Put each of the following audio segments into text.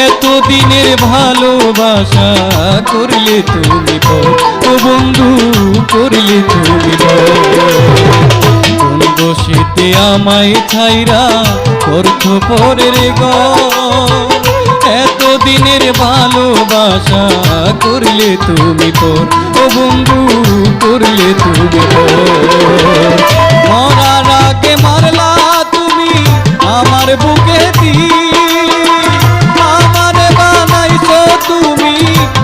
এতদিনের ভালোবাসা করলে তুমি পর, ও বন্ধু করলে তুমি কোন দোষেতে আমায় ছাইরা অর্থ পরের এতদিনের ভালোবাসা করলে তুমি পর, ও বন্ধু করলে তুমি মরার আগে মারলা তুমি আমার বুকে আমার বানাইছো তুমি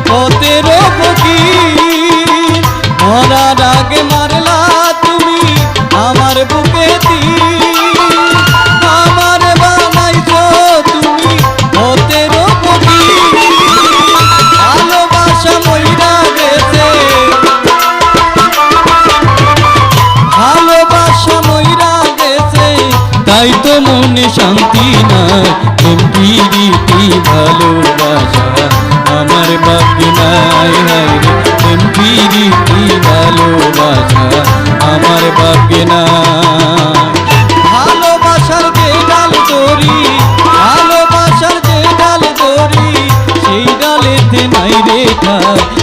পথের ফকির। মরার আগে মারলা তুমি আমার বুকে আমার বানাইছো তুমি পথের ফকির। ভালোবাসা মইরা গেছে, ভালোবাসা মইরা গেছে, তাই তো মনে শান্তি নাই। এমপিরিতি ভালোবাসা আমার ভাগ্যে নাই, হায় রে এমপিরিতি ভালোবাসা আমার ভাগ্যে নাই। ভালোবাসার যে ডাল দড়ি, ভালোবাসার যে ডাল দড়ি, সেই ডালেতে নাই রে ঠাই।